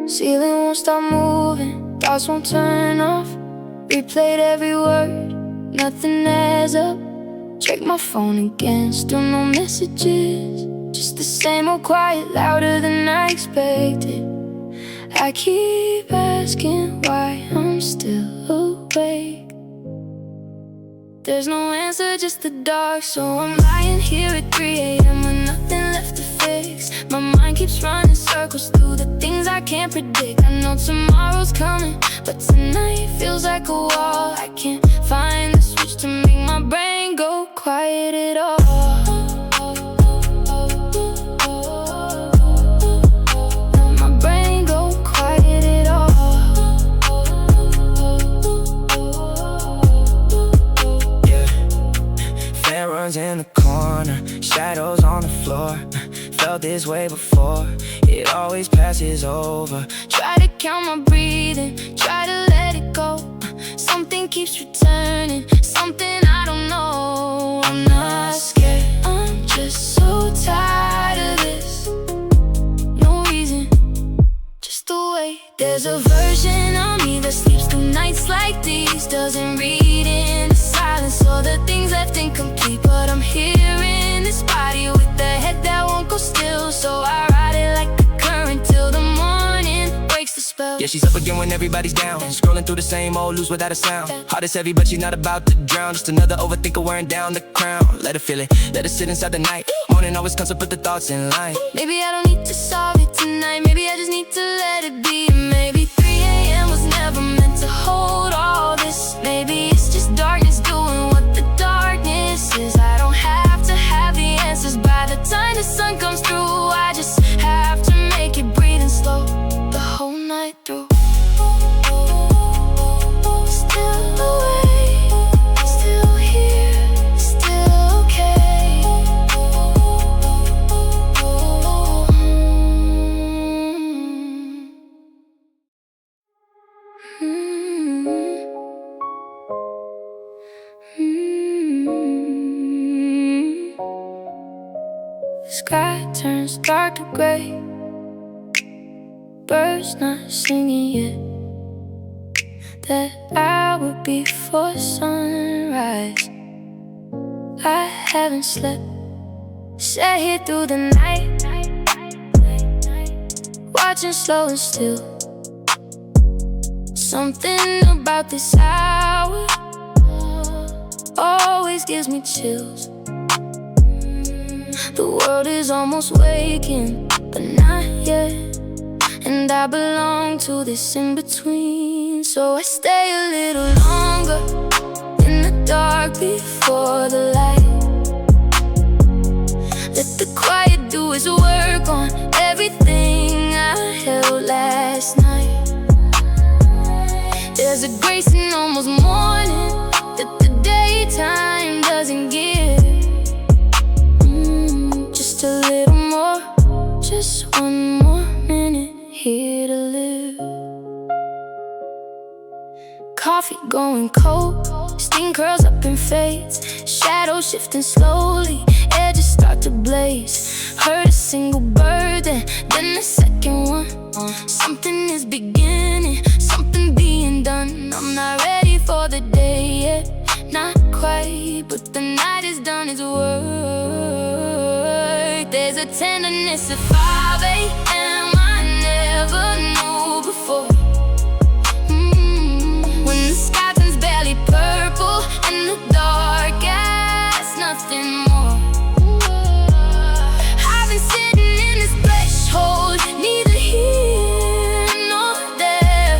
Ceiling won't stop moving, thoughts won't turn off. Replayed every word, nothing adds up. Check my phone again, still no messages. Just the same old quiet, louder than I expected. I keep asking why I'm still awake. There's no answer, just the dark. So I'm lying here at 3 a.m. with nothing left to fix. My mind keeps running circles through the things I can't predict. I know tomorrow's coming, but tonight feels like a wall. I can't find the switch to make my brain go quiet at all. In the corner, shadows on the floor. Felt this way before, it always passes over. Try to count my breathing, try to let it go. Something keeps returning, something I don't know. I'm not scared, I'm just so tired of this. No reason, just the way. There's a version of me that sleeps through nights like these. Doesn't read in the silence, all the things left incomplete. But I'm here in this body with the head that won't go still. So I ride it like a current till the morning breaks the spell. Yeah, she's up again when everybody's down, scrolling through the same old loose without a sound. Heart is heavy but she's not about to drown. Just another overthinker wearing down the crown. Let her feel it, let her sit inside the night. Morning always comes to put the thoughts in line. Maybe I don't need to solve it tonight, maybe I just need to let it be. Maybe 3 a.m. was never meant to hold all this. Maybe it's just darkness doing what the darkness is. I don't have to have the answers by the time the sun comes through. I just have to make it breathing slow the whole night through. Still awake, still here, still okay. The sky turns dark to gray, birds not singing yet. That hour before sunrise, I haven't slept. Sat here through the night, watching slow and still. Something about this hour always gives me chills. The world is almost waking, but not yet. And I belong to this in-between. So I stay a little longer in the dark before the light. Let the quiet do its work on everything I held last night. There's a grace in almost morning that the daytime doesn't give. Just a little more, just one more minute here to live. Coffee going cold, steam curls up and fades. Shadows shifting slowly, edges start to blaze. Heard a single bird, then the second one. Something is beginning, something being done. I'm not ready for the day yet, not quite. But the night is done its work. There's a tenderness at 5 a.m. I never knew before. When the sky turns barely purple and the dark asks nothing more. I've been sitting in this threshold, neither here nor there.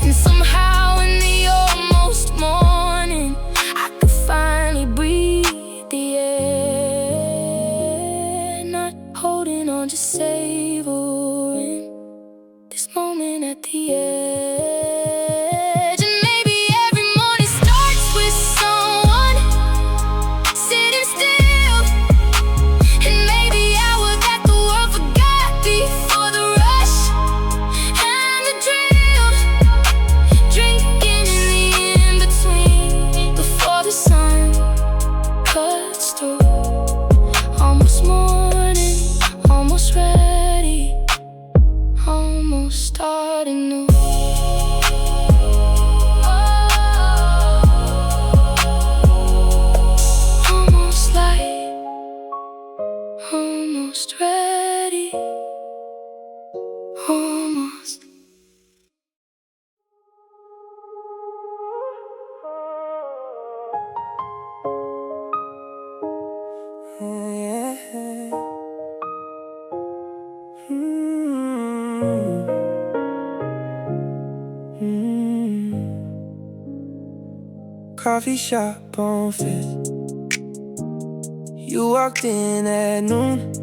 And somehow in the almost morning, I could finally breathe the air. Not holding on, just savoring coffee shop on Fifth. You walked in at noon,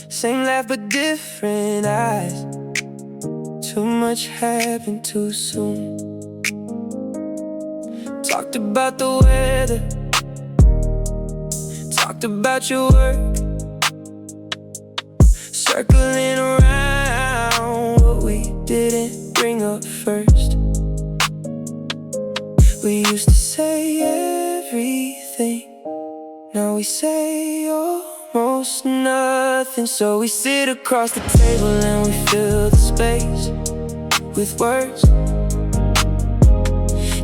same laugh but different eyes. Too much happened too soon. Talked about the weather, talked about your work, circling around what we didn't bring up first. We used to say everything, now we say almost nothing. So we sit across the table and we fill the space with words,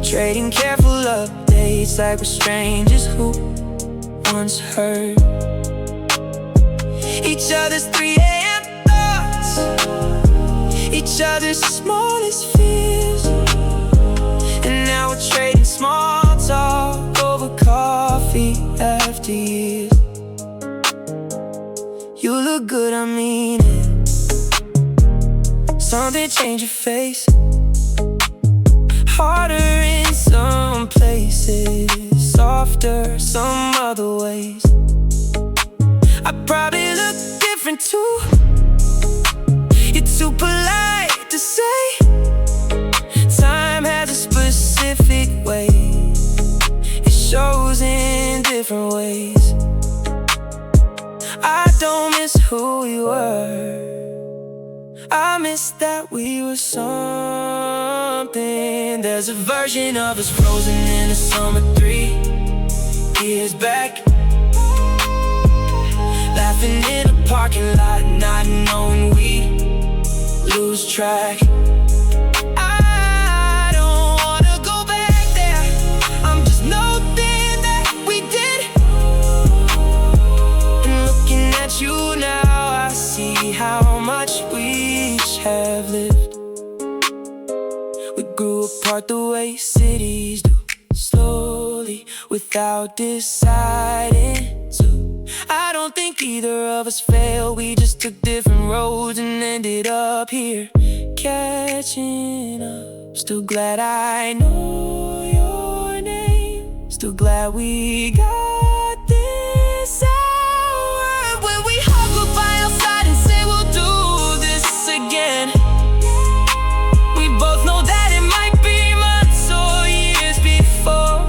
trading careful updates like we're strangers who once heard each other's 3 a.m. thoughts, each other's smallest fears. And now we're trading small talk over coffee after years. You look good, I mean it. Something changed your face, harder in some places, softer some other ways. I probably look different too. You're too polite to say. Time has a specific way, it shows in different ways. I don't miss who we were, I miss that we were something. There's a version of us frozen in the summer 3 years back, laughing in a parking lot, not knowing we lose track. I don't wanna go back there, I'm just noting that we did. And looking at you now, I see how much we each have lived. We grew apart the way cities do, slowly, without deciding to. I don't think either of us failed, we just took different roads and ended up here, catching up. Still glad I know your name, still glad we got this hour. When we hug goodbye outside and say we'll do this again, we both know that it might be months or years before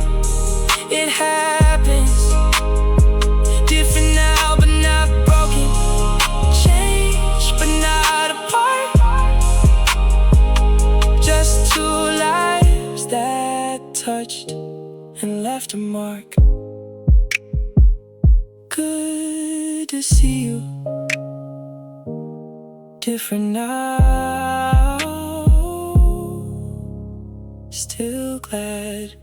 it happens. Different now but not broken, changed but not apart. Just 2 lives that touched and left a mark. Good to see you, different now, still glad.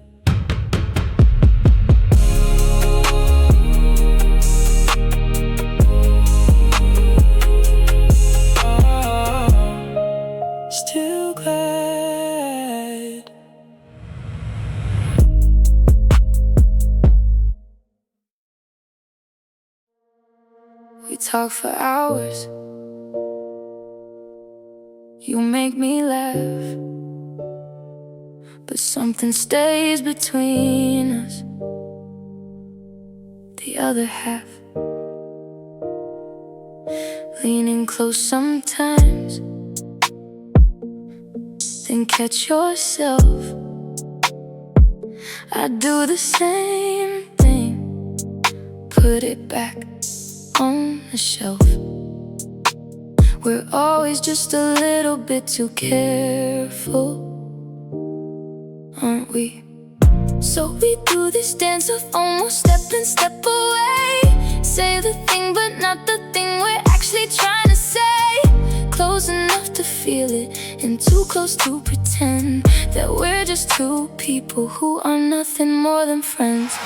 Still glad. We talk for hours, you make me laugh, but something stays between us, the other half. Leaning close sometimes, then catch yourself. I do the same thing, put it back on the shelf. We're always just a little bit too careful, aren't we? So we do this dance of almost step and step away. Say the thing but not the thing we're actually trying to say. Close enough to feel it and too close to pretend that we're just 2 people who are nothing more than friends.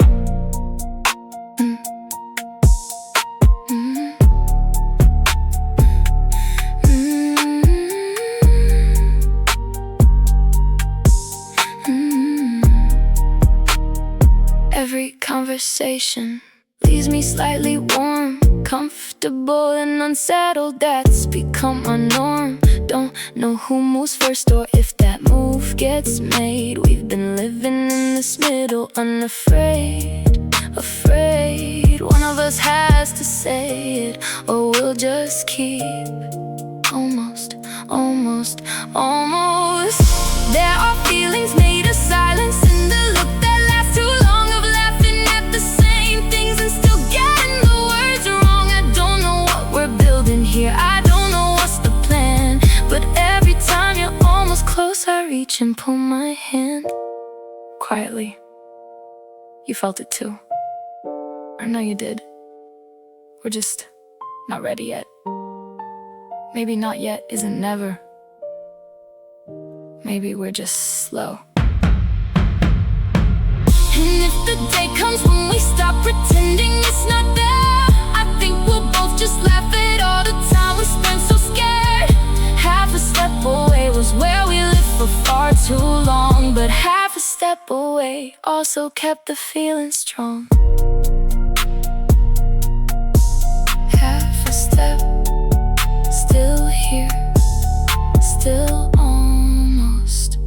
Every conversation leaves me slightly warm, comfortable and unsettled. That's become our norm. Don't know who moves first or if that move gets made. We've been living in the this middle, unafraid, afraid. One of us has to say it, or we'll just keep almost, almost, almost. There are feelings made of silence in the look that lasts too long, of laughing at the same things and still getting the words wrong. I don't know what we're building here, I don't know what's the plan, but every time you're almost close, I reach and pull my hand. Quietly, you felt it too. I know you did. We're just not ready yet. Maybe not yet isn't never. Maybe we're just slow. And if the day comes when we stop pretending it's not there, I think we'll both just laugh at all the time we spent so scared. Half a step away was where we lived for far too long, but half a step away also kept the feeling strong. Half a step, still here, still almost.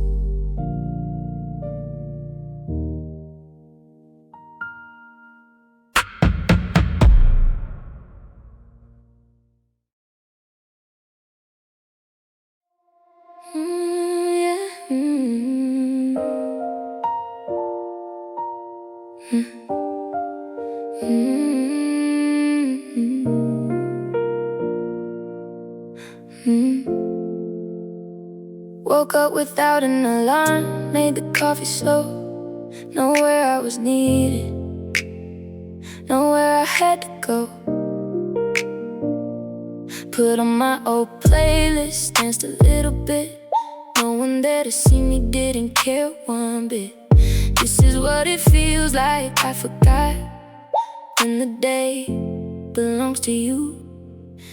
Woke up without an alarm, made the coffee slow. Nowhere I was needed, nowhere I had to go. Put on my old playlist, danced a little bit. No one there to see me, didn't care one bit. This is what it feels like, I forgot when the day belongs to you.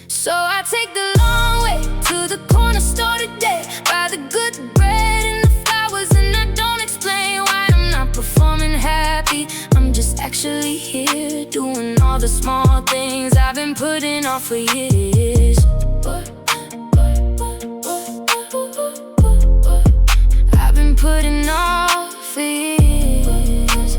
So I take the long way to the corner store today, buy the good bread and the flowers, and I don't explain why I'm not performing happy. I'm just actually here, doing all the small things I've been putting off for years. I've been putting off for years.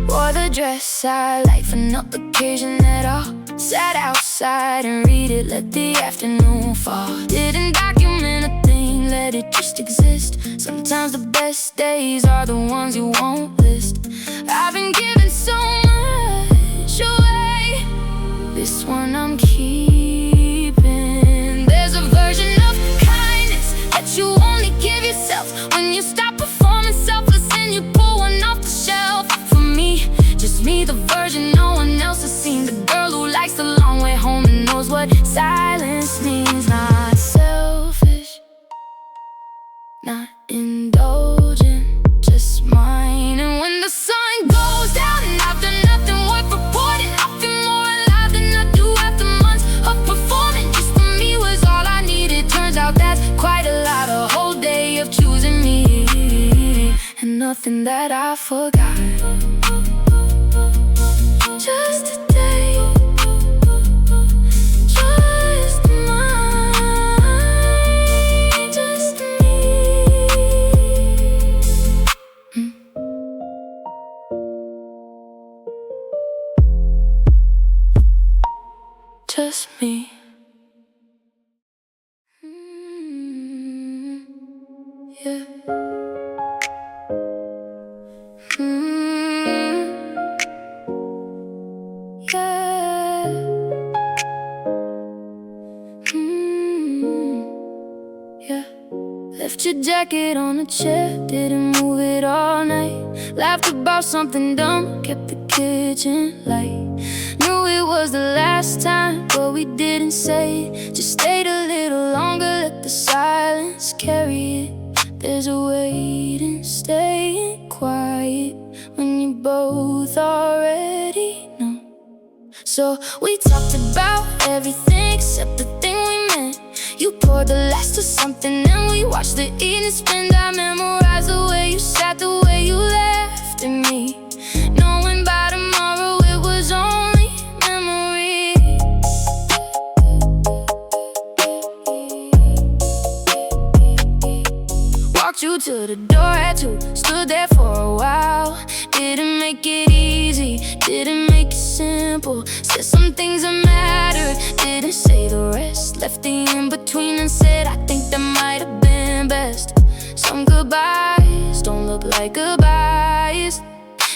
Wore the dress I like for no occasion at all. Sat outside and read it, let the afternoon fall. Didn't document a thing, let it just exist. Sometimes the best days are the ones you won't list. I've been giving so much away, this one I'm keeping. There's a version of kindness that you only give yourself when you stop performing selfless and you pull one off the shelf. For me, just me, the version no one else has seen. The girl who likes the long way home and knows what silence means. Not selfish, not indulgent, just mine. And when the sun goes down and I've done nothing worth reporting, I feel more alive than I do after months of performing. Just for me was all I needed. Turns out that's quite a lot, a whole day of choosing me, and nothing that I forgot. Just a day, just mine, just me. Just me. Yeah. Left your jacket on a chair, didn't move it all night. Laughed about something dumb, kept the kitchen light. Knew it was the last time, but we didn't say it. Just stayed a little longer, let the silence carry it. There's a weight in staying quiet when you both already know. So we talked about everything except the thing we meant. You poured the last of something and we watched the evening spend. I memorized the way you sat, the way you left in me, knowing by tomorrow it was only memory. Walked you to the door at 2, stood there for a while. Didn't make it easy, didn't make it simple. Said some things that mattered, didn't say the rest. Left the in-between and said I think that might have been best. Some goodbyes don't look like goodbyes.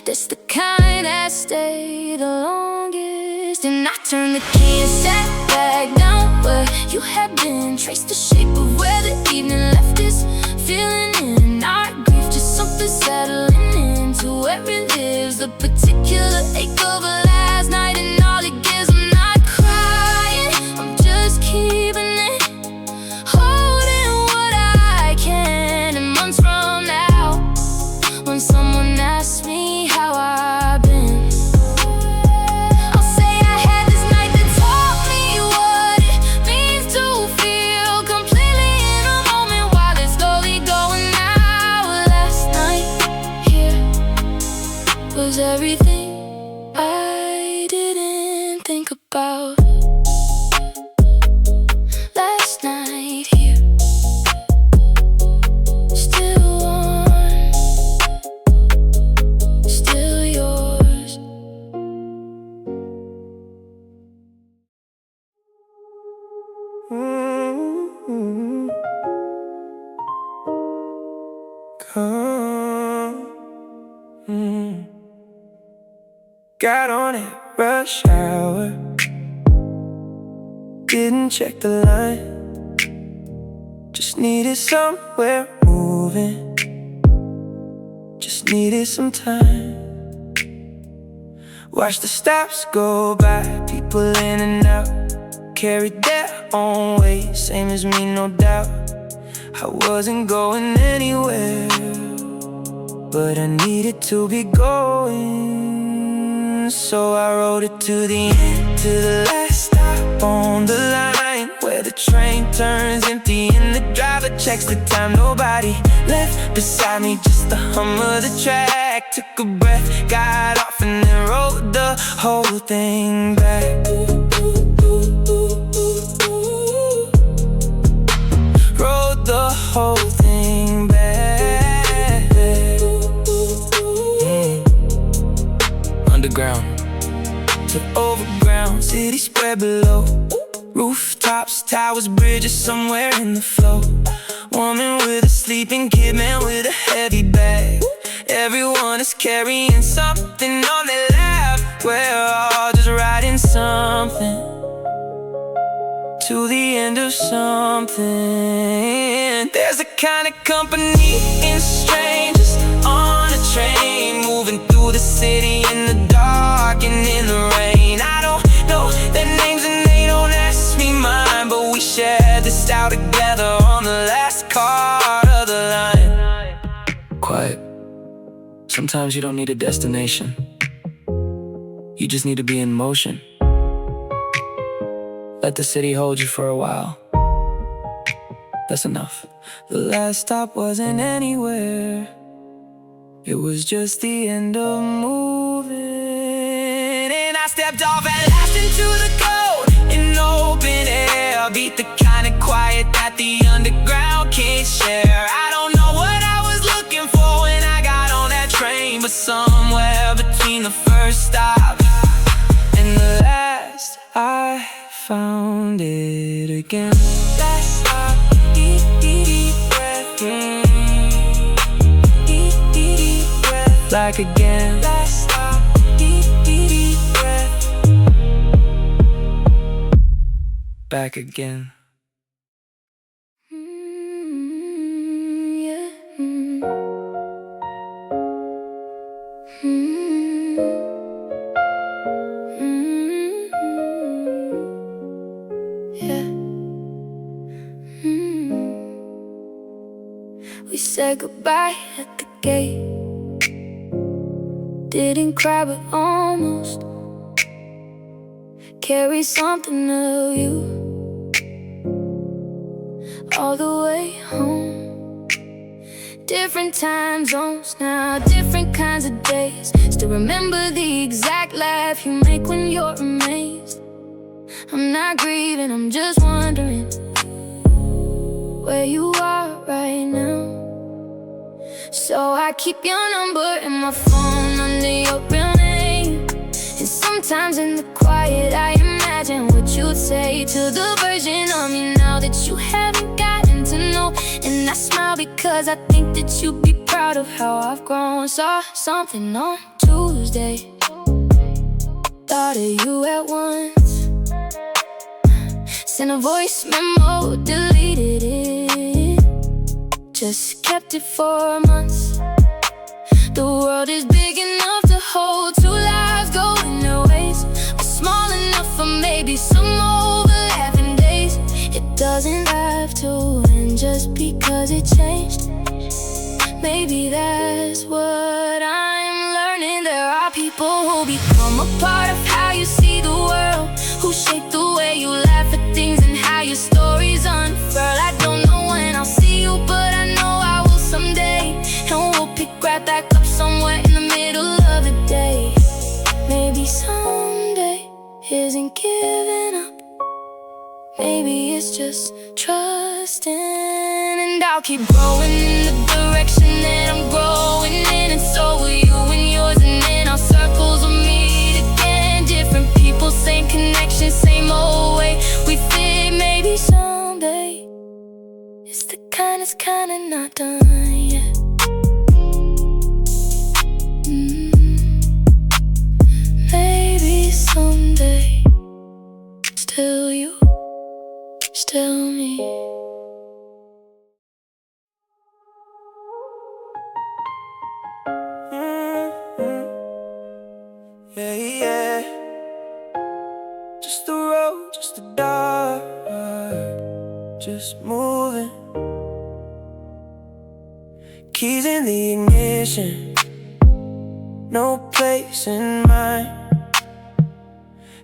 That's the kind that stay the longest. And I turned the key and sat back down where you had been. Traced the shape of where the evening left us. Feeling in our grief, just something settling into where it lives. The particular ache of a last night and all it gives. I'm not crying, I'm just keeping it, holding what I can. And months from now, when someone asks me how I've been, I'll say I had this night that taught me what it means to feel completely in a moment while it's slowly going out. Last night here was everything I didn't think about. Last night here, still warm, still yours. Come. Got on at rush hour, didn't check the line. Just needed somewhere moving, just needed some time. Watch the stops go by, people in and out, carried their own way, same as me, no doubt. I wasn't going anywhere, but I needed to be going. So I rode it to the end, to the last stop on the line, where the train turns empty and the driver checks the time. Nobody left beside me, just the hum of the track. Took a breath, got off and then rode the whole thing back. Rode the whole thing back. Underground to overground, city spread below. Rooftops, towers, bridges, somewhere in the flow. Woman with a sleeping kid, man with a heavy bag. Everyone is carrying something on their lap. We're all just riding something to the end of something. There's a kind of company in strangers on a train, moving through the city in the dark and in the rain. I don't know their names and they don't ask me mine, but we shared this out together on the last car of the line. Quiet. Sometimes you don't need a destination, you just need to be in motion. Let the city hold you for a while, that's enough. The last stop wasn't anywhere, it was just the end of moving. And I stepped off at last into the cold in open air. Beat the kind of quiet that the underground can't share. I don't know what I was looking for when I got on that train, but somewhere between the first stop and the last, I found it again. Last stop, deep breath, deep breath, like again. Last stop, deep breath, back again. Yeah. Yeah. We said goodbye at the gate. Didn't cry but almost. Carry something of you all the way home. Different time zones now, different kinds of days. Still remember the exact laugh you make when you're amazed. I'm not grieving, I'm just wondering where you are right now. keep your number in my phone under your real name. And sometimes in the quiet I imagine what you'd say to the version of me now that you haven't gotten to know. And I smile because I think that you'd be proud of how I've grown. Saw something on Tuesday, thought of you at once. Sent a voice memo, deleted it, just kept it for months. The world is big enough to hold two lives going their ways, but small enough for maybe some overlapping days. It doesn't have to end just because it changed. Maybe that's what I'm learning. There are people who become a part of how you see the world, who shape the way you laugh at things and how your stories unfurl. I don't know when I'll see you, but I know I will someday. And we'll pick right back up somewhere in the middle of the day. Maybe someday isn't giving up, maybe it's just trusting. And I'll keep growing in the direction that I'm growing in, and so will you and yours. And then our circles will meet again. Different people, same connection, same old way we fit. Maybe someday it's the kind that's kinda not done yet. Maybe someday still you, still me. Yeah, yeah. Just the road, just the dark, just moving. Keys in the ignition, no place in mind.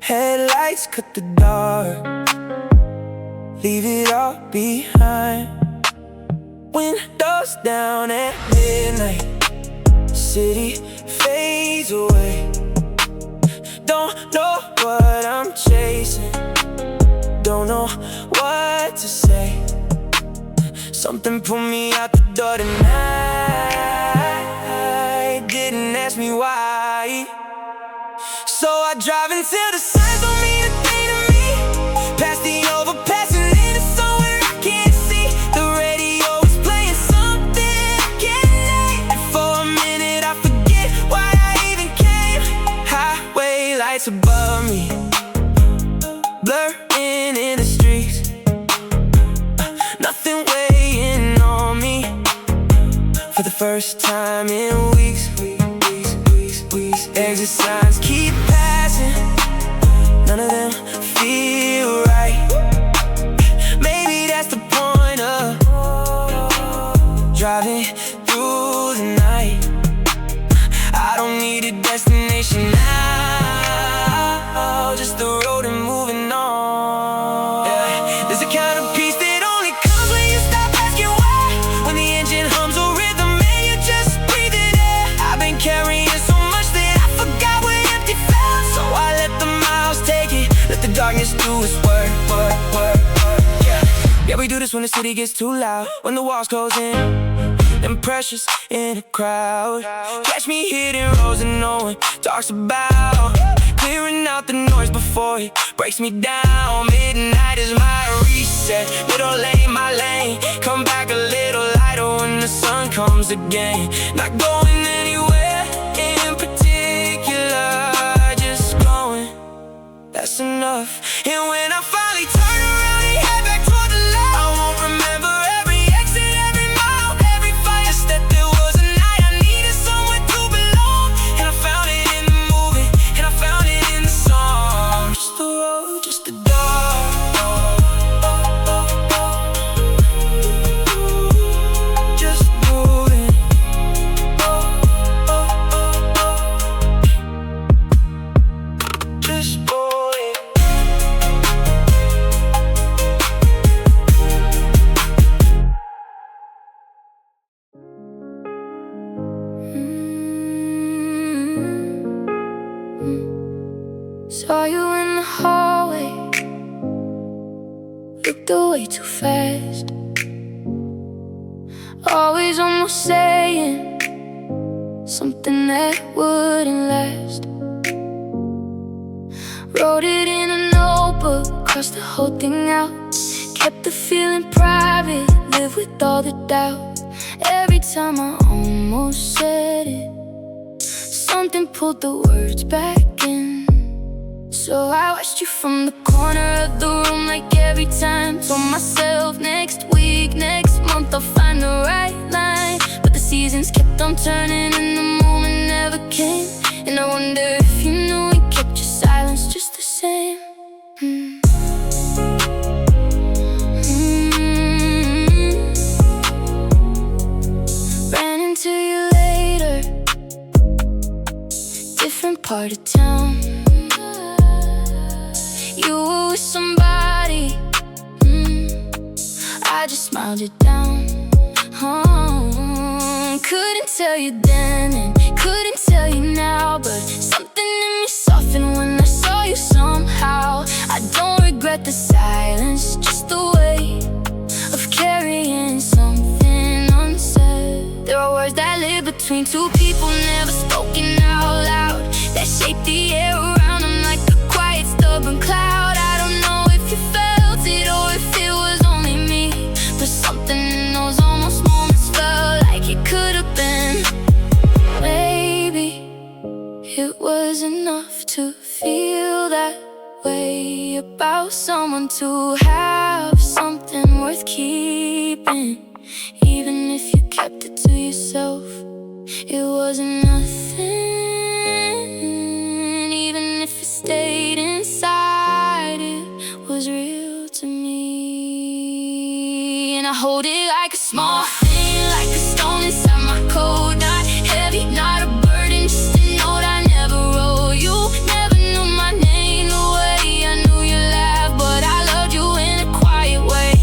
Headlights cut the dark, leave it all behind. Windows down at midnight, city fades away. Don't know what I'm chasing, don't know what to say. Something pulled me out the door tonight, didn't ask me why. So I drive until the signs don't mean a thing to me. Past the overpass and into somewhere I can't see. The radio is playing something I can't name, and for a minute I forget why I even came. Highway lights above me, blurring in the streets. Nothing weighing on me for the first time in weeks. Exit signs keep passing, none of them feel right. Maybe that's the point of driving through the night. I don't need a destination now, just the road and moving on. Yeah. There's a kind of peace that only comes when you stop asking why. When the engine hums a rhythm and you just breathe it in. I've been carrying so much that I forgot where empty felt. So I let the miles take it, let the darkness do its work. Yeah, we do this when the city gets too loud, when the walls close in and precious in a crowd. Catch me hitting roads that no one talks about, clearing out the noise before it breaks me down. Midnight is my reset, middle lane my lane. Come back a little lighter when the sun comes again. Not going anywhere in particular, just glowing, that's enough. And when I finally turn around and head back toward the light, I won't remember every exit, every mile, every fight. Just that there was a night I needed somewhere to belong, and I found it in the movie, and I found it in the song. Just the road, just the dark, just moving. Just moving. Saw you in the hallway, looked away too fast. Always almost saying something that wouldn't last. Wrote it in a notebook, crossed the whole thing out. Kept the feeling private, lived with all the doubt. Every time I almost said it, something pulled the words back in. So I watched you from the corner of the room, like every time. Told myself next week, next month I'll find the right line. But the seasons kept on turning and the moment never came. And I wonder if you knew and kept your silence just the same. Ran into you later, different part of town. You were with somebody, I just smiled it down. Couldn't tell you then and couldn't tell you now, but something in me softened when I saw you somehow. I don't regret the silence, just the weight of carrying something unsaid. There are words that live between two people, never spoken out loud, that shape the air around them like a quiet, stubborn cloud. I don't know if you felt it or if it was only me, but something in those almost moments felt like it could have been. Maybe it was enough to feel that way about someone, to have something worth keeping. Even if you kept it to yourself, it wasn't nothing. Even if it stayed inside, it was real to me. And I hold it like a small thing, like a stone inside my coat. Not heavy, not a burden, just a note I never wrote. You never knew my name the way I knew you laughed, but I loved you in a quiet way,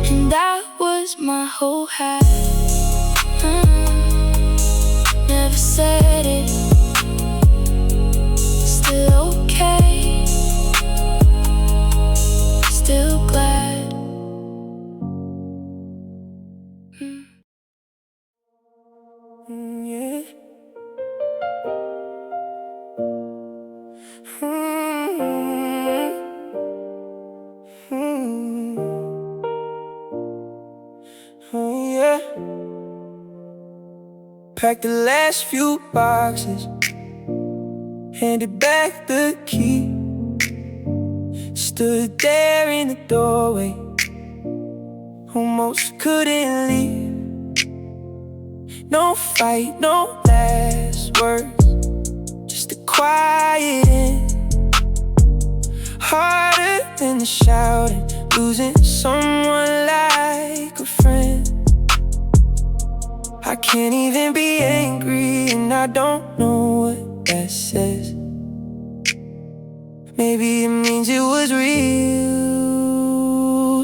and that was my whole half. Never said it, still okay, still glad. Yeah. Oh yeah. Packed the last few boxes, handed back the key. Stood there in the doorway, almost couldn't leave. No fight, no last words, just a quiet end. Harder than the shouting, losing someone like a friend. I can't even be angry, and I don't know what that says. Maybe it means it was real.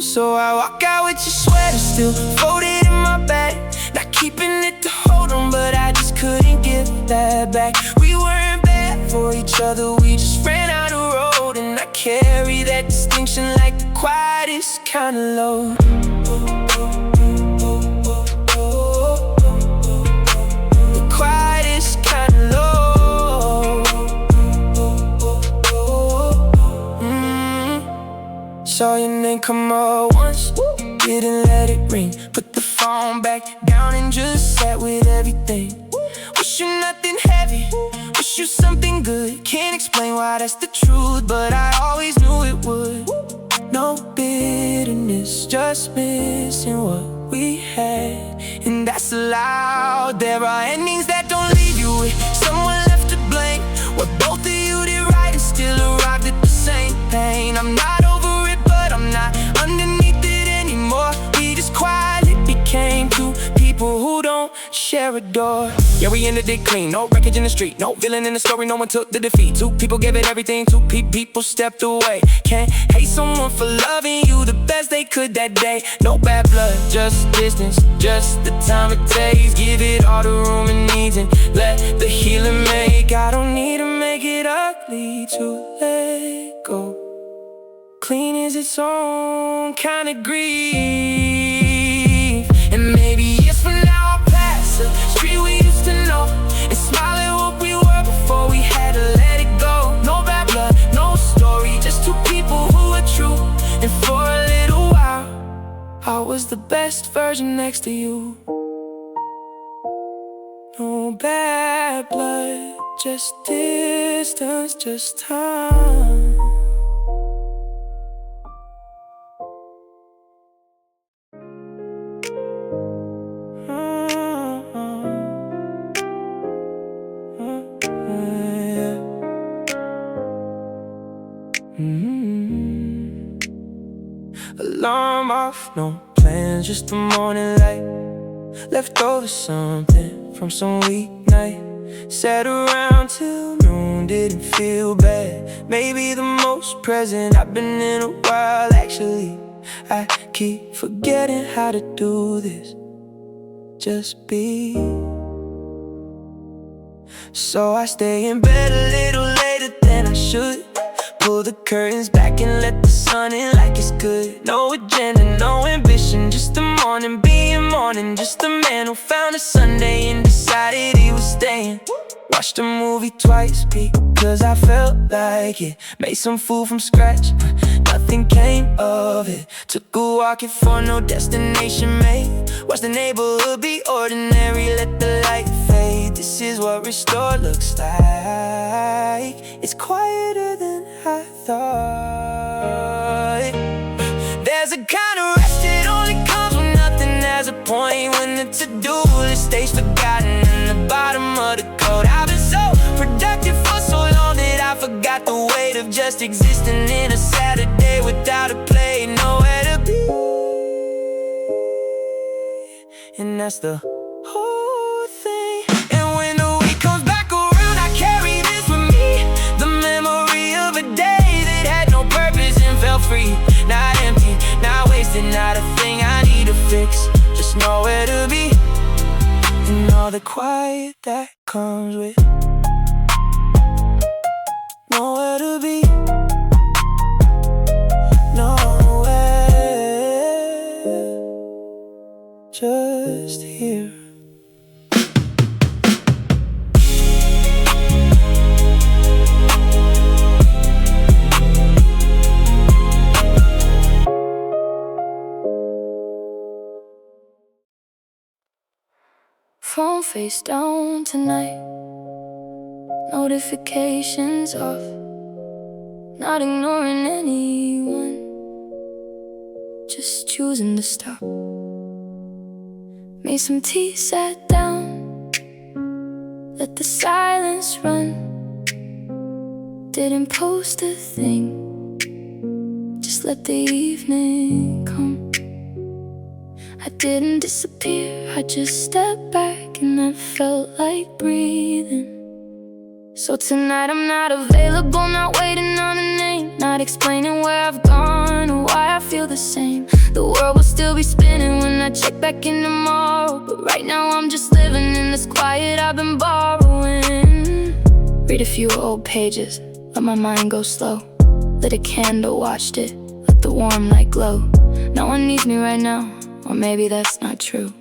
So I walk out with your sweater still folded in my bag, not keeping it to hold on, but I just couldn't give that back. We weren't bad for each other, we just ran out of road. And I carry that distinction like the quietest kind of load. The quietest kind of load. Saw your name come up once, didn't let it ring. Put the phone back down and just sat with everything. Wish you nothing heavy, wish you something good. Can't explain why that's the truth, but I always knew it would. No bitterness, just missing what we had, and that's allowed. There are endings that don't leave you with someone left to blame, where both of you did right and still arrived at the same pain. I'm not over it, but I'm not underneath it anymore. We just quietly became two people who don't share a door. Yeah, we ended it clean, no wreckage in the street, no villain in the story, no one took the defeat. Two people gave it everything, two people stepped away. Can't hate someone for loving you the best they could that day. No bad blood, just distance, just the time it takes. Give it all the room it needs and let the healing make. I don't need to make it ugly to let go. Clean is its own kind of grief. And maybe it's for now I'll pass the street we used to know, best version next to you. No bad blood, just distance, just time. Alarm off, no plans, just the morning light. Left over something from some weeknight. Sat around till noon, didn't feel bad. Maybe the most present I've been in a while. Actually, I keep forgetting how to do this. Just be. So I stay in bed a little later than I should. Pull the curtains back and let the sun in like it's good. No agenda, no ambition, just the morning being morning. Just a man who found a Sunday and decided he was staying. Watched a movie twice because I felt like it. Made some food from scratch, nothing came of it. Took a walk it for no destination made. Watched the neighborhood be ordinary, let the light fade. This is what restored looks like. It's quieter than I thought. There's a kind of rest that only comes when nothing has a point. When the to-do list stays forgotten in the bottom of the code. I've been so productive for so long that I forgot the weight of just existing in a Saturday without a play, nowhere to be. And that's the whole thing. And when the week comes back around, I carry this with me. The memory of a day that had no purpose and felt free. Not empty, not wasted, not a thing I need to fix. Just nowhere to be. And all the quiet that comes with nowhere to be. Nowhere, just here. Phone face down tonight, notifications off, not ignoring anyone, just choosing to stop. Made some tea, sat down, let the silence run. Didn't post a thing, just let the evening come. I didn't disappear, I just stepped back and that felt like breathing. So tonight I'm not available, not waiting on a name, not explaining where I've gone or why I feel the same. The world will still be spinning when I check back in tomorrow, but right now I'm just living in this quiet I've been borrowing. Read a few old pages, let my mind go slow. Lit a candle, watched it, let the warm light glow. No one needs me right now, or maybe that's not true.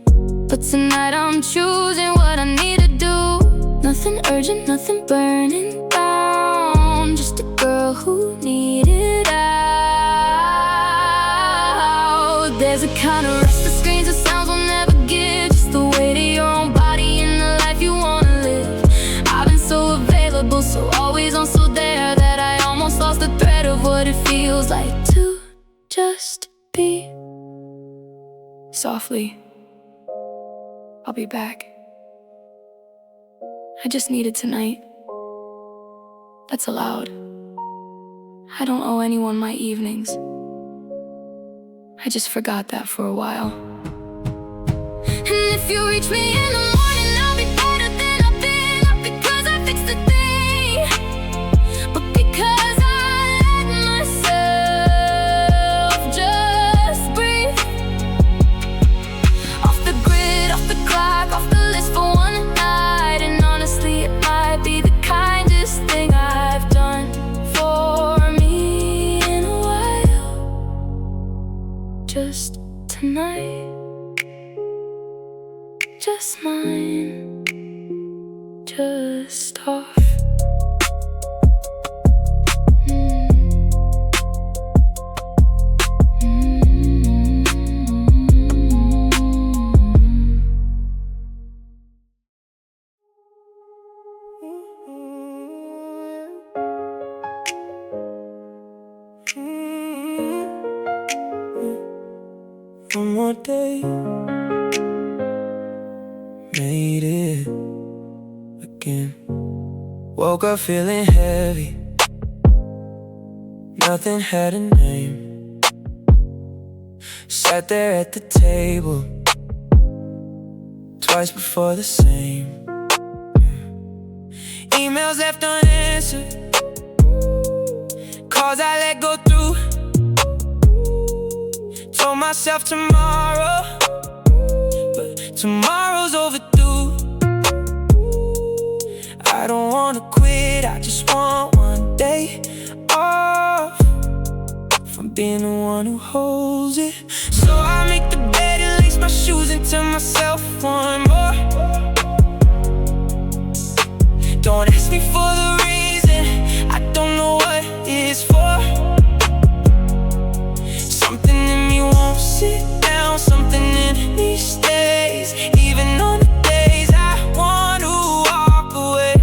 But tonight I'm choosing what I need to do. Nothing urgent, nothing burning down. Just a girl who needed out. There's a kind of rest the screens and sounds will never give. Just the weight of your own body and the life you wanna live. I've been so available, so always on, so there, that I almost lost the thread of what it feels like to just be. Softly, I'll be back. I just needed tonight. That's allowed. I don't owe anyone my evenings. I just forgot that for a while. And if you reach me in the morning, I'll be better than I've been. Not because I fixed a thing, but because I let myself just breathe. Off the grid, off the clock, off the list for one night. And honestly, it might be the kindest thing I've done for me in a while. Just tonight, just mine, just off. again. Woke up feeling heavy, nothing had a name. Sat there at the table, twice before the same. Emails left unanswered, calls I let go through. Told myself tomorrow, but tomorrow's overdue. I don't wanna quit, I just want one day off from being the one who holds it. So I make the bed and lace my shoes and tell myself one more. Don't ask me for the reason, I don't know what it's for. Something in me won't sit down, something in me stays, even on the days I want to walk away.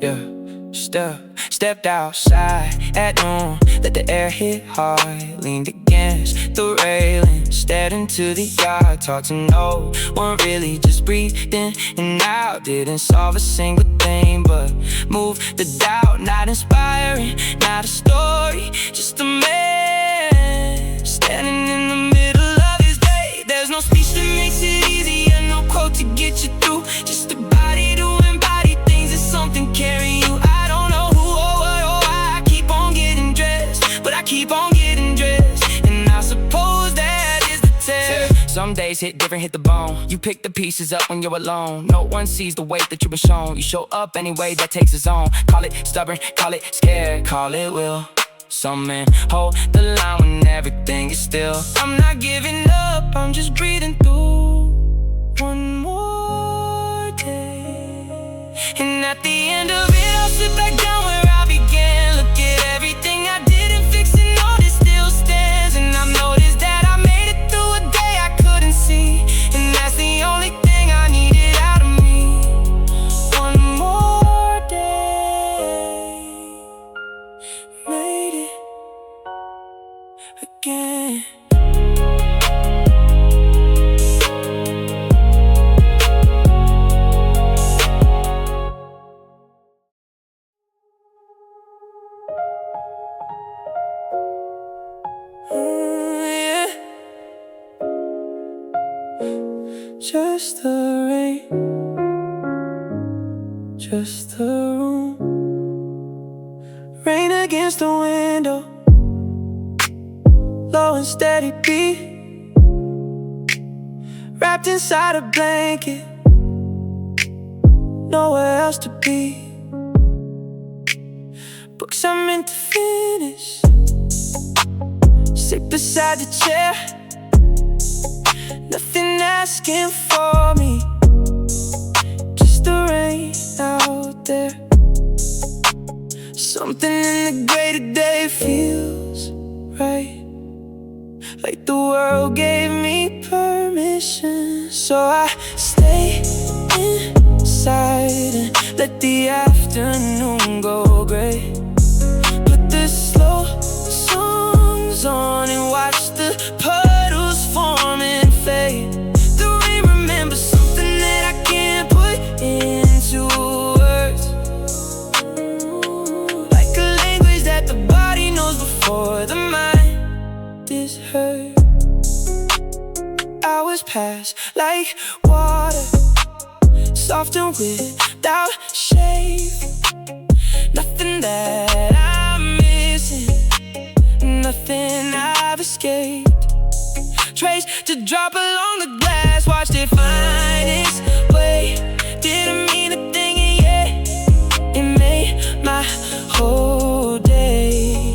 Yeah, stepped outside at noon, let the air hit hard, leaned against the railing, stared into the yard, talked to no one really, just breathing and out. Didn't solve a single thing, but moved the doubt. Not inspiring, not a story, just a man standing in the middle of his day. There's no speech that makes it easy and no quote to get you through, just a body to embody things, it's something carrying you. I don't know who or what or why I keep on getting dressed, but I keep on getting dressed, and I suppose that is the test. Some days hit different, hit the bone. You pick the pieces up when you're alone. No one sees the weight that you've been shown. You show up anyway, that takes its own. Call it stubborn, call it scared, call it will. Some men hold the line when everything is still. I'm not giving up, I'm just breathing through one more day. And at the end of it, I'll sit back down where I began. Look at everything I didn't fix and all this still stands. And I've noticed that I made it through a day I couldn't see, and that's the only thing I needed out of me. One more day, made it again. Yeah. Just the rain, just the room, rain against the window, low and steady beat, wrapped inside a blanket, nowhere else to be. Books I'm meant to finish, sit beside the chair, nothing asking for me, just the rain out there. Something in the gray today feels right, like the world gave me permission. So I stay inside and let the afternoon go gray. Put the slow songs on and watch the puddles form and fade. The rain remembers something that I can't put into words, like a language that the body knows before the mind is heard. Hours pass like water, soft and without shade. Nothing that I'm missing, nothing I've escaped. Trace to drop along the glass, watched it find its way. Didn't mean a thing, and yet it made my whole day.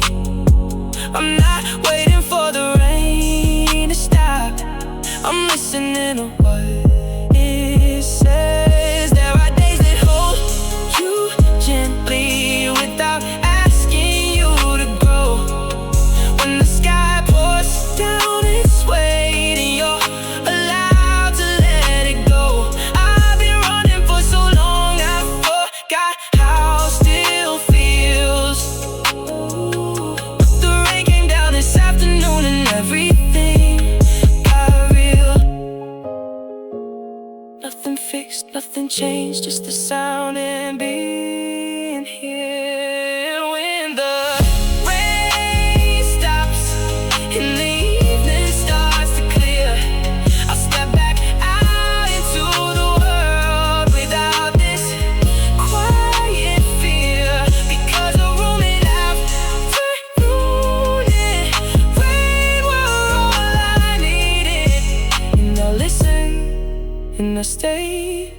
I'm not waiting for the rain to stop, I'm listening to what it says. There are days that hold you gently without asking you to grow. When the sky pours down its weight and you're allowed to let it go. I've been running for so long, I forgot how still feels. But the rain came down this afternoon and everything got real. didn't change, just the sound and being here. When the rain stops and the evening starts to clear, I'll step back out into the world without this quiet fear, because a room in afternoon and rain were all I needed. And I listened and I stayed,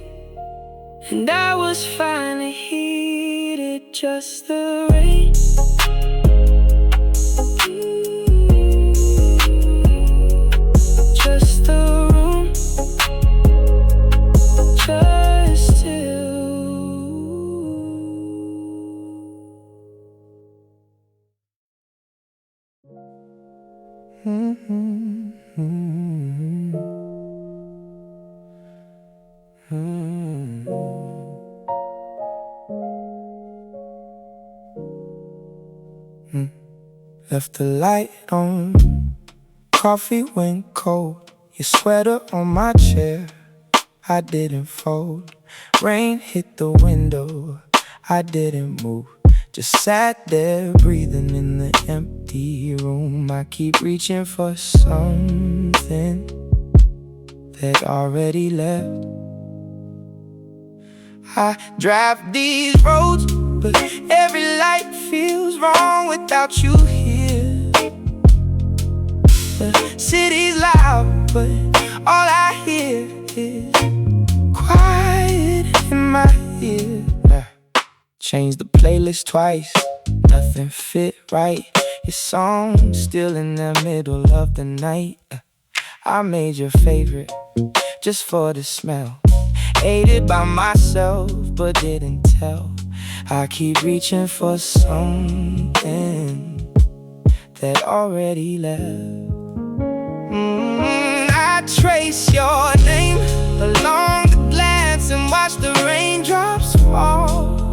and I was finally heated, just the rain. Just the room, just you. Left the light on, coffee went cold, your sweater on my chair, I didn't fold. Rain hit the window, I didn't move, just sat there breathing in the empty room. I keep reaching for something that already left. I drive these roads, but every light feels wrong without you here. The city's loud, but all I hear is quiet in my ear. Changed the playlist twice, nothing fit right. Your song's still in the middle of the night. I made your favorite just for the smell. Ate it by myself, but didn't tell. I keep reaching for something that already left. I trace your name along the glass and watch the raindrops fall.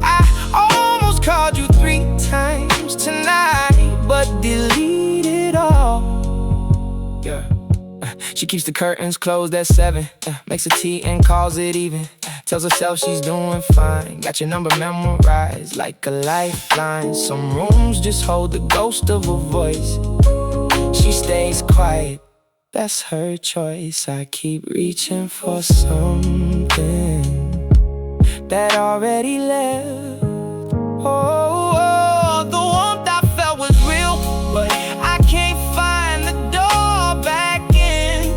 I almost called you 3 times tonight, but deleted all. Yeah. She keeps the curtains closed at 7, makes a tea and calls it even. Tells herself she's doing fine, got your number memorized like a lifeline. Some rooms just hold the ghost of a voice. She stays quiet, that's her choice. I keep reaching for something that already left. Oh, the warmth I felt was real, but I can't find the door back in.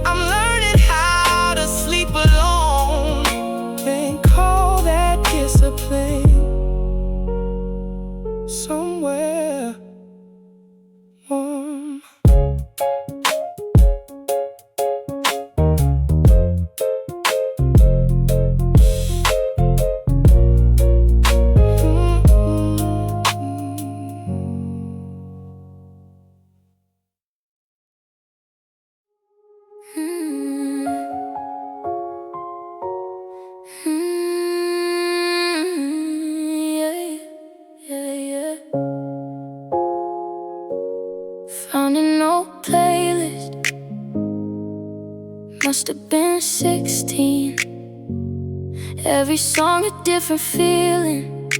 I'm learning how to sleep alone, and call that discipline. Somewhere warm. Found an old playlist, must have been 16. Every song a different feeling,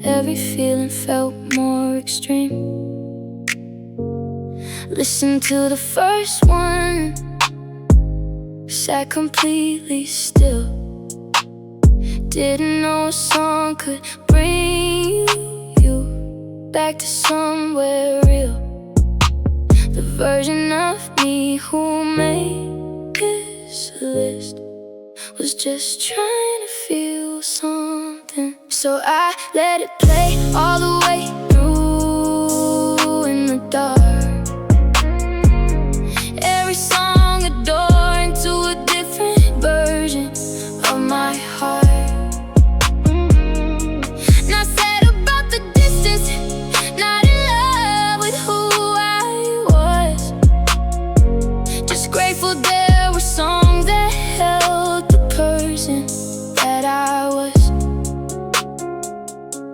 every feeling felt more extreme. Listened to the first one, sat completely still. Didn't know a song could bring you back to somewhere real. The version of me who made this list was just trying to feel something. So I let it play all the way through in the dark. Every song a door into a different version of my heart. Not sad about the distance, not in love with who I was. Just grateful there were songs that held the person that I was.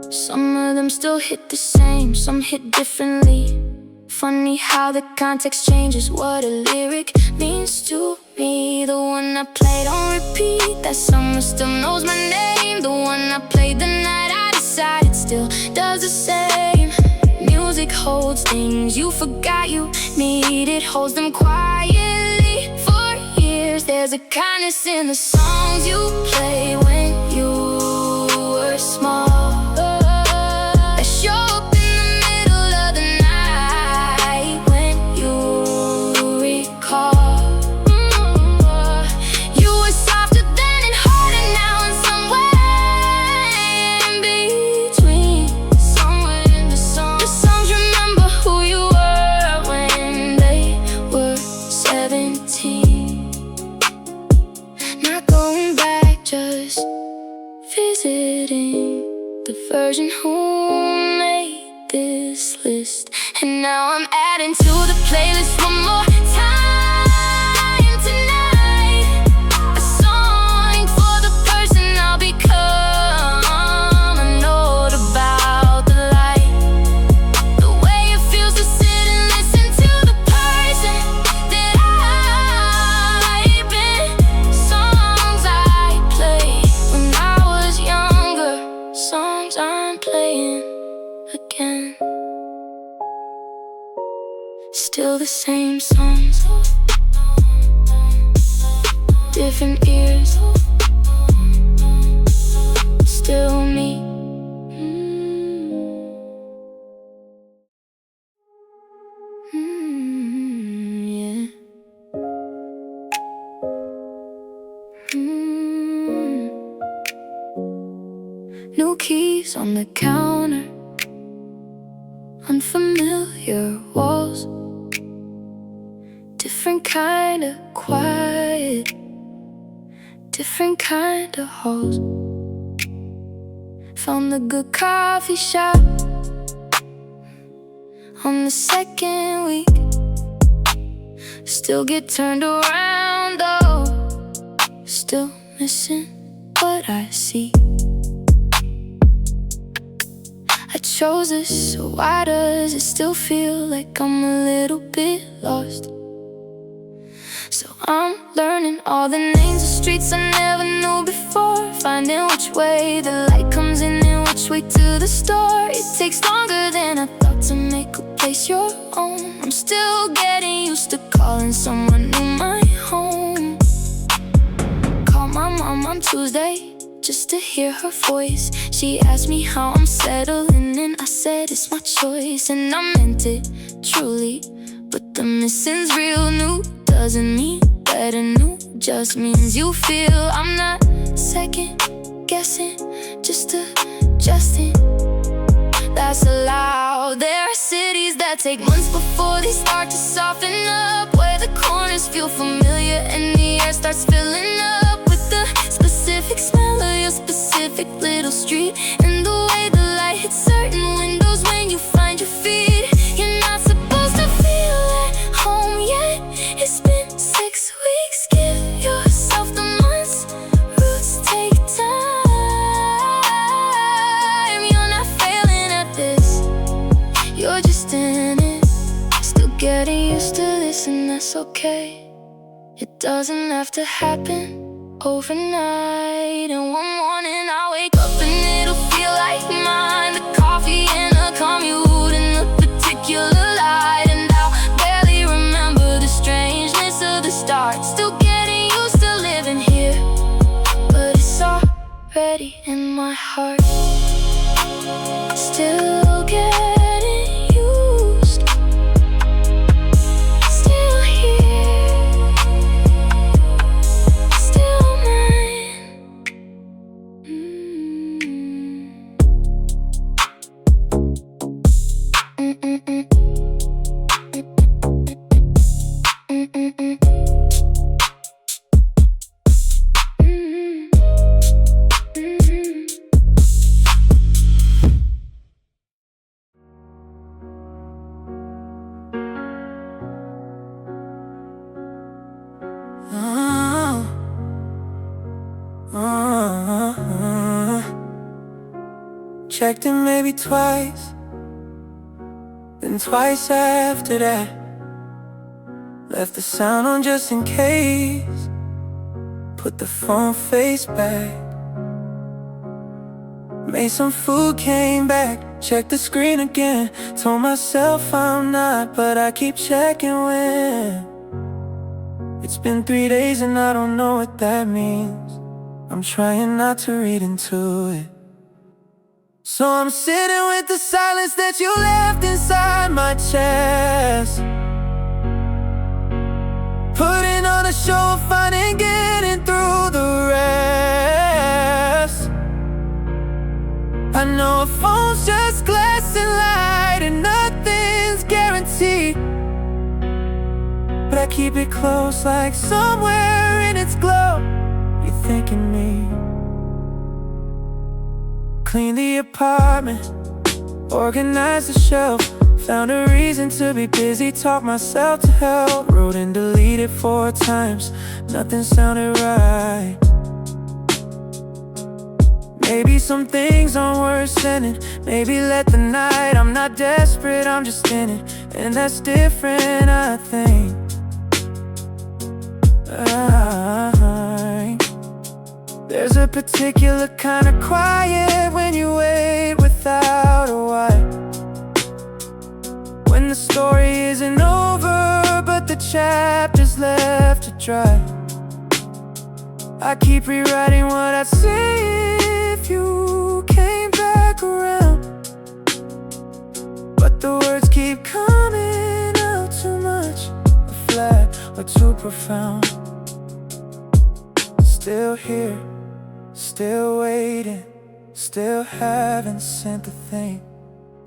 Some of them still hit the same, some hit differently. Funny how the context changes what a lyric means to me. The one I played on repeat, that summer still knows my name. The one I played the night I decided still does the same. Music holds things you forgot you need. It holds them quietly for years. There's a kindness in the songs you play when you were small, that show up in the middle of the night when you recall. You were softer then and harder now, and somewhere in between, somewhere in the songs remember who you were when they were 17. Not going back, just visiting the version who made this list. And now I'm adding to the playlist one more time tonight, a song for the person I'll become, a note about the light, the way it feels to sit and listen to the person that I've been. Songs I played when I was younger, songs I'm playing again. Still the same songs, different ears, still me. Yeah. New keys on the counter, unfamiliar walls, different kind of quiet, different kind of halls. Found the good coffee shop on the second week. Still get turned around though, still missing what I see. I chose this, so why does it still feel like I'm a little bit lost? So I'm learning all the names of streets I never knew before, finding which way the light comes in and which way to the store. It takes longer than I thought to make a place your own. I'm still getting used to calling someone new my home. Call my mom on Tuesday just to hear her voice. She asked me how I'm settling and I said it's my choice. And I meant it, truly, but the missing's real. New doesn't mean better, new just means you feel. I'm not second guessing, just adjusting. That's allowed. There are cities that take months before they start to soften up, where the corners feel familiar and the air starts filling up with the specific smell of your specific little street, and the way the light hits certain windows when you find your feet. You're not supposed to feel at home yet. It's been 6 weeks. Give yourself the months. Roots take time. You're not failing at this, you're just in it. Still getting used to this, and that's okay. It doesn't have to happen overnight. And one morning I'll wake up and it'll feel like mine. The coffee and the commute and the particular light, and I'll barely remember the strangeness of the start. Still getting used to living here, but it's already in my heart. Still getting used, still here, still mine. Checked in maybe twice, then twice after that. Left the sound on just in case. Put the phone face back. Made some food, came back. Checked the screen again. Told myself I'm not, but I keep checking when. It's been 3 days and I don't know what that means. I'm trying not to read into it. So I'm sitting with the silence that you left inside my chest. Putting on a show of fun and getting through the rest. I know a phone's just glass and light and nothing's guaranteed, but I keep it close like somewhere in its glow you're thinking me. Clean the apartment, organize the shelf. Found a reason to be busy, talk myself to hell. Wrote and deleted 4 times, nothing sounded right. Maybe some things aren't worth sending. Maybe let the night, I'm not desperate, I'm just in it. And that's different, I think. There's a particular kind of quiet when you wait without a why. When the story isn't over, but the chapter's left to dry. I keep rewriting what I'd say if you came back around, but the words keep coming out too much, or flat, or too profound. Still here, still waiting, still haven't sent a thing.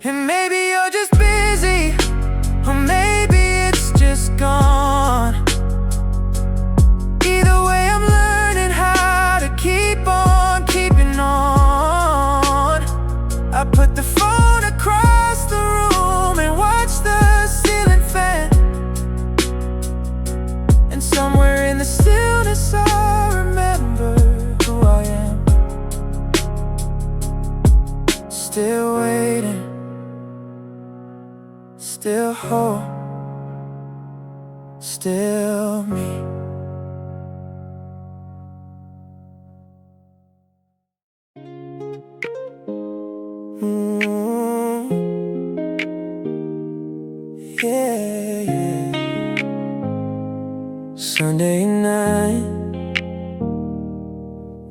And maybe you're just busy, or maybe it's just gone. Either way, I'm learning how to keep on keeping on. I put the phone across the room and watch the ceiling fan. And somewhere in the stillness I remember who I am. Still waiting, still whole, still me. Yeah. Sunday night,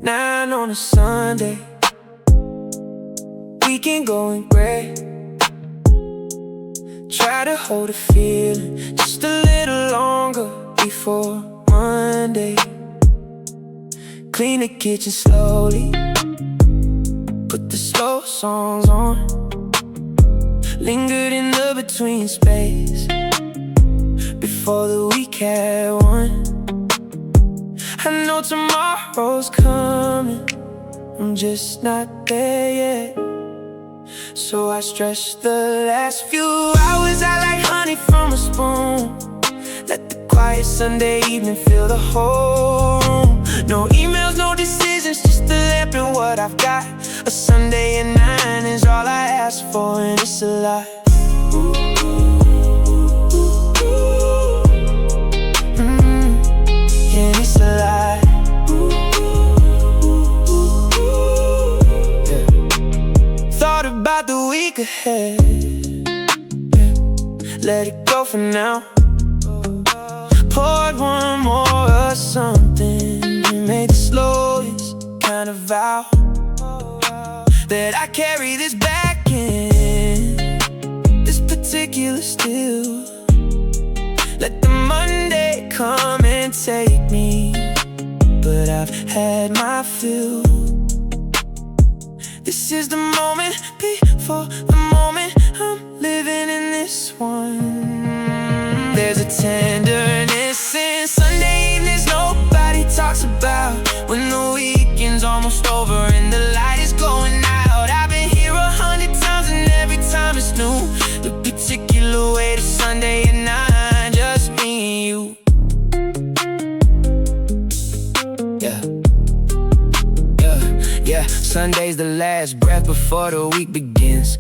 9 on a Sunday. Weekend going great. Try to hold a feeling just a little longer before Monday. Clean the kitchen slowly, put the slow songs on. Lingered in the between space before the week had won. I know tomorrow's coming, I'm just not there yet. So I stretch the last few hours out like honey from a spoon. Let the quiet Sunday evening fill the whole room. No emails, no decisions, just a lamp and what I've got. A Sunday at 9 is all I ask for, and it's a lot. Yeah, it's a lot. Yeah. Thought about the week ahead, yeah. Let it go for now. Poured one more of something and made the slowest kind of vow that I carry this back in, this particular still. Let the Monday come and take me, but I've had my fill. This is the moment before the moment, I'm living in this one. There's a tenderness in Sunday evenings nobody talks about, when the weekend's almost over and the light is going out. I've been here 100 times and every time it's new. The particular way to Sunday at 9, just me and you. Yeah, yeah, yeah. Sunday's the last breath before the week begins.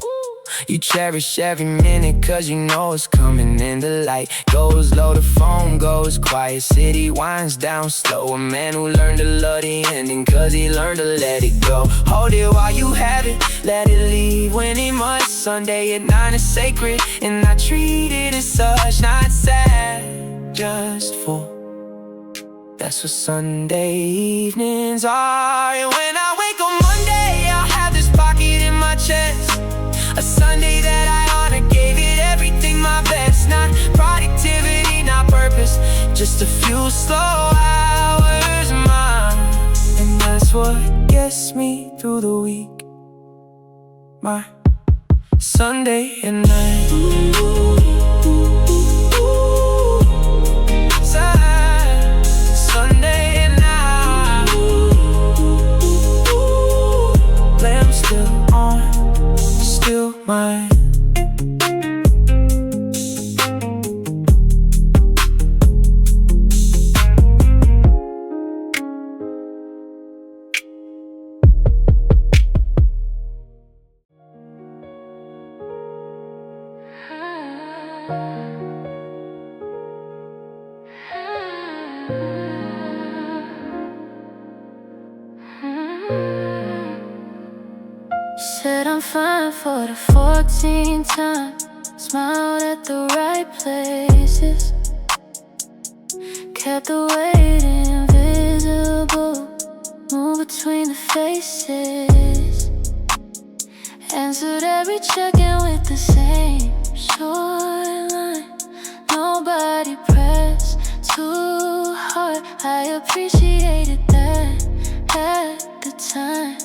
You cherish every minute cause you know it's coming in the light. Goes low, the phone goes quiet, city winds down slow. A man who learned to love the ending cause he learned to let it go. Hold it while you have it, let it leave when it must. Sunday at 9 is sacred, and I treat it as such. Not sad, just full. That's what Sunday evenings are. And when I wake up Monday, I'll have this pocket in my chest. A Sunday that I honor, gave it everything my best. Not productivity, not purpose, just a few slow hours of mine. And that's what gets me through the week. My Sunday at night. Sunday at night. Lamp still on, still mine. Said I'm fine for the 14th time. Smiled at the right places. Kept the weight invisible. Move between the faces. Answered every check-in with the same short line. Nobody pressed too hard. I appreciated that at the time.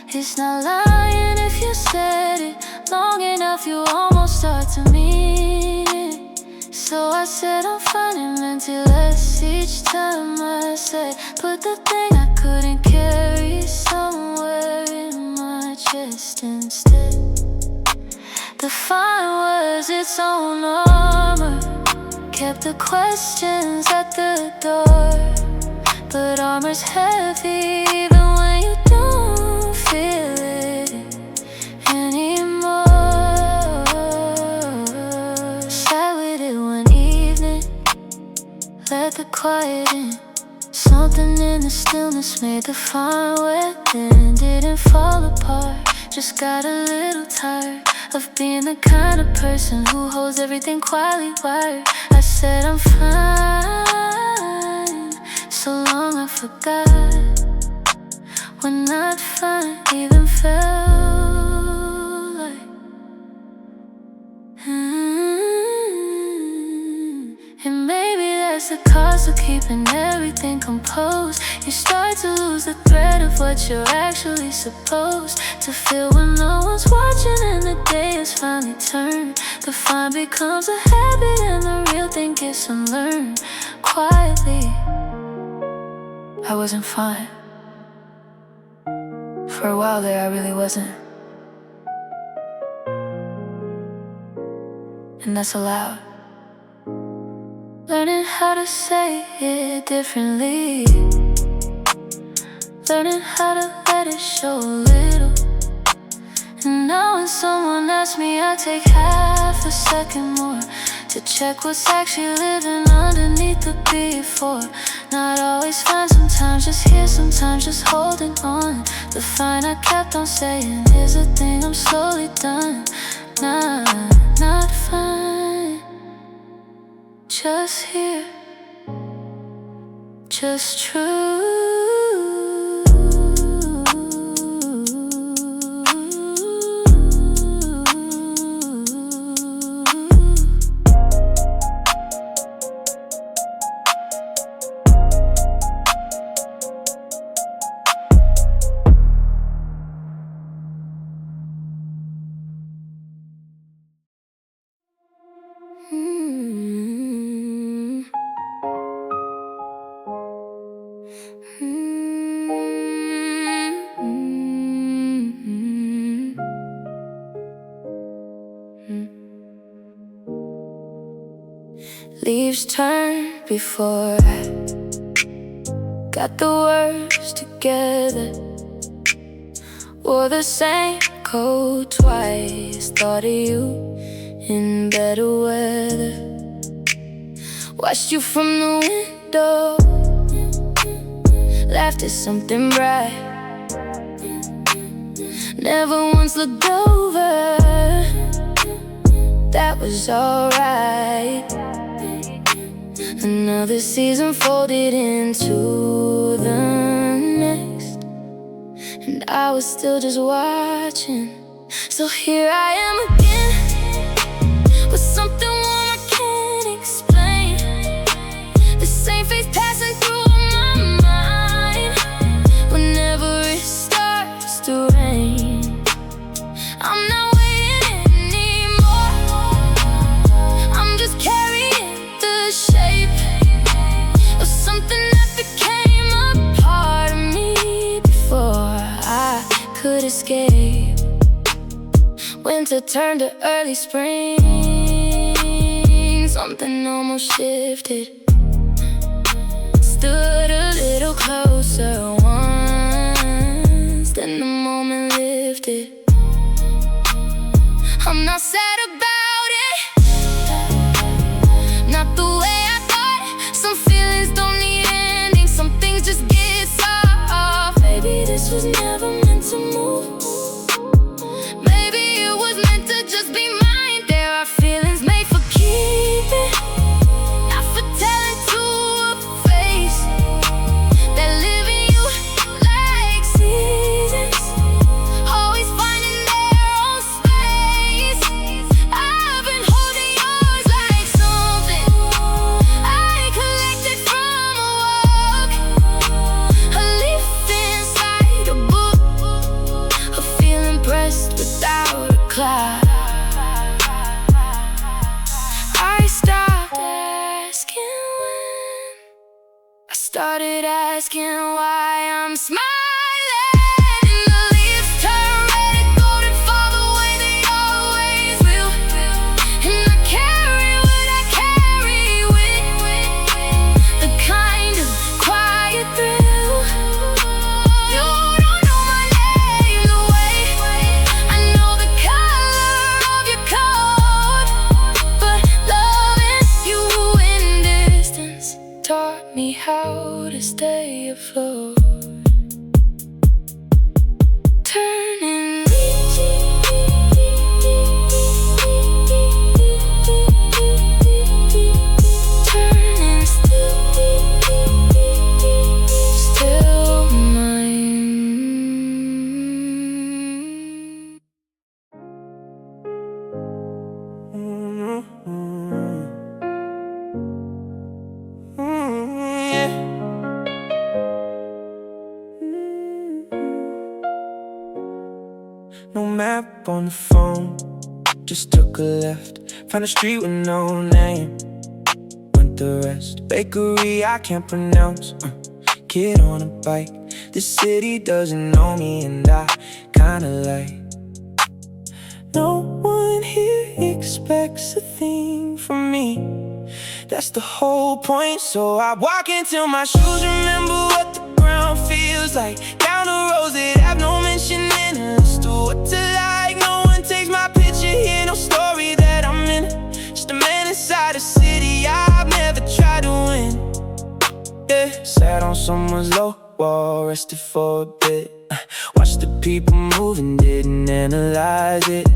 It's not lying if you said it long enough, you almost start to mean it. So I said I'm fine and meant it less each time I said, put the thing I couldn't carry somewhere in my chest instead. The fine was its own armor, kept the questions at the door. But armor's heavy even when you don't feel it anymore. Sat with it one evening, let the quiet in. Something in the stillness made the fire within. Didn't fall apart, just got a little tired of being the kind of person who holds everything quietly wired. I said I'm fine, so long I forgot what not fine even felt like. And maybe that's the cost of keeping everything composed. You start to lose the thread of what you're actually supposed to feel when no one's watching and the day is finally turned. The fine becomes a habit and the real thing gets unlearned quietly. I wasn't fine. For a while there I really wasn't. And that's allowed. Learning how to say it differently. Learning how to let it show a little. And now when someone asks me, I take half a second more to check what's actually living underneath the before. Not always fine, sometimes just here, sometimes just holding on. The fine I kept on saying is a thing I'm slowly done. Nah, not fine. Just here, just true. Leaves turn before I got the words together. Wore the same coat twice. Thought of you in better weather. Watched you from the window, laughed at something bright. Never once looked over, that was alright. Another season folded into the next, and I was still just watching. So here I am again, with something warm I can't explain. The same face passing through my mind whenever it starts to rain. I'm not waiting anymore, I'm just carrying the shape of something that became a part of me before I could escape. Winter turned to early spring, something almost shifted. Stood a little closer once, then the moment lifted. I'm not sad about it, not the way I thought. Some feelings don't need ending, some things just get soft. Maybe this was never meant to move. Maybe it was meant to just be mine. There are feelings made for keeping, not for telling to a face that live in you like seasons, always finding their own space. I've been holding yours like something I collected from a walk, a leaf inside a book, a feeling pressed without a cloud. I stopped asking when, I started asking why I'm smiling. And the leaves turn red and golden, fall the way they always will. And I carry what I carry with the kind of quiet thrill. You don't know my name the way I know the color of your coat, but loving you in distance taught me how to stay afloat. Turning leaves, turning still mine. No map on the phone, just took a left. Found a street with no name, went the rest. Bakery I can't pronounce, kid on a bike. This city doesn't know me and I kinda like. No one here expects a thing from me, that's the whole point. So I walk until my shoes remember what the ground feels like. Down the roads that have no mention in a list of what to like. No one takes my picture here, no story that I'm in. Just a man inside a city I've never tried to win. Yeah, sat on someone's low wall, rested for a bit. Watched the people moving, didn't analyze it.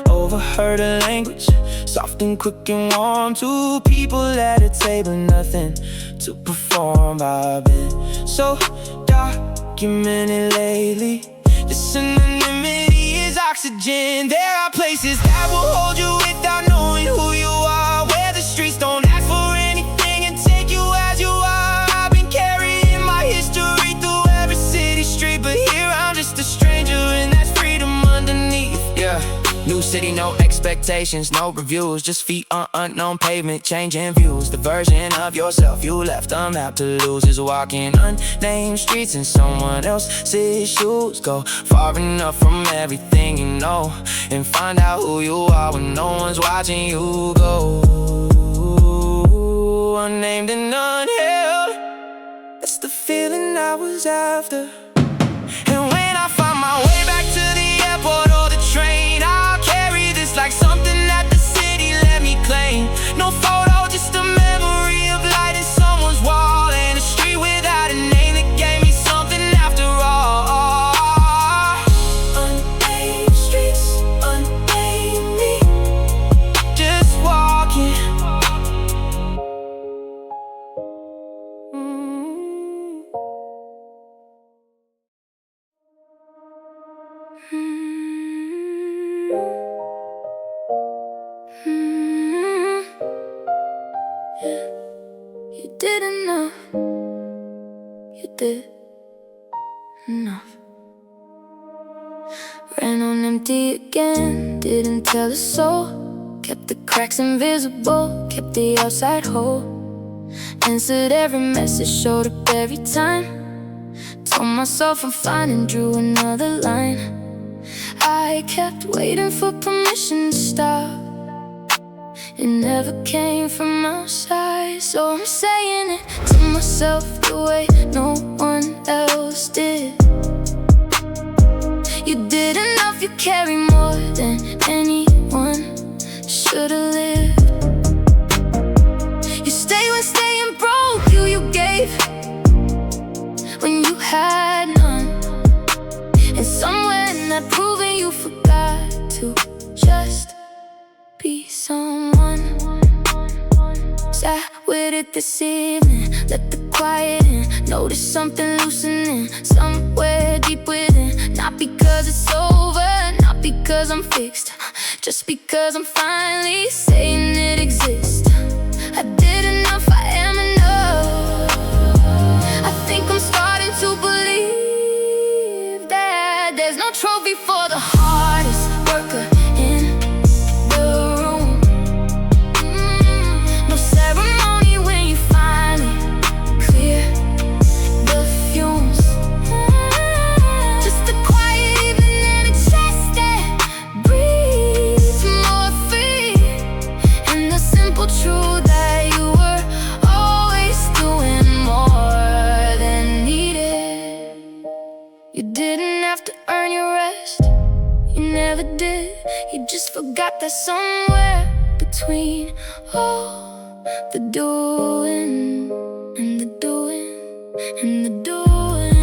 Overheard a language, soft and quick and warm. Two people at a table, nothing to perform. I've been so documented lately. This anonymity is oxygen. There are places that will hold you without knowing who you are, where the streets don't ask for anything and take you as you are. I've been carrying my history through every city street, but here I'm just a stranger and that's freedom underneath. Yeah, new city, no expectations, no reviews, just feet on unknown pavement, changing views. The version of yourself you left a map to lose is walking unnamed streets in someone else's shoes. Go far enough from everything you know and find out who you are when no one's watching you go. Unnamed and unheld, that's the feeling I was after. And when I find my way back to the airport, all did. You did enough. You did enough. Ran on empty again, didn't tell a soul. Kept the cracks invisible, kept the outside whole. Answered every message, showed up every time. Told myself I'm fine and drew another line. I kept waiting for permission to stop. It never came from outside, so I'm saying it to myself the way no one else did. You did enough, you carry more than anyone should've lived. You stay when staying broke, you gave when you had none. And somewhere in that proving you forgot to just be someone. Sat with it this evening, let the quiet in. Notice something loosening somewhere deep within. Not because it's over, not because I'm fixed, just because I'm finally saying it exists. I did enough, I am enough. I think I'm starting to believe that there's no trophy for the hardest worker in the room. No ceremony when you finally clear the fumes. Just a quiet evening and a chest that breathes more free. And the simple truth that you were always doing more than needed. You didn't have to earn your rest, you never did. You just forgot that somewhere between all the doing and the doing and the doing,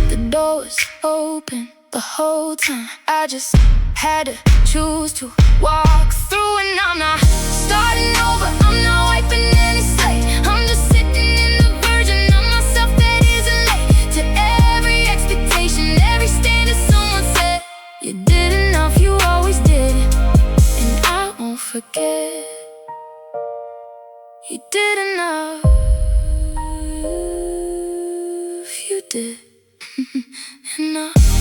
the door was open the whole time. I just had to choose to walk through, and I'm not starting over, I'm not wiping any slate. I'm just sitting in the version of myself that isn't late to every expectation, every standard someone set. You did enough, you always did, and I won't forget. You did enough, you did enough.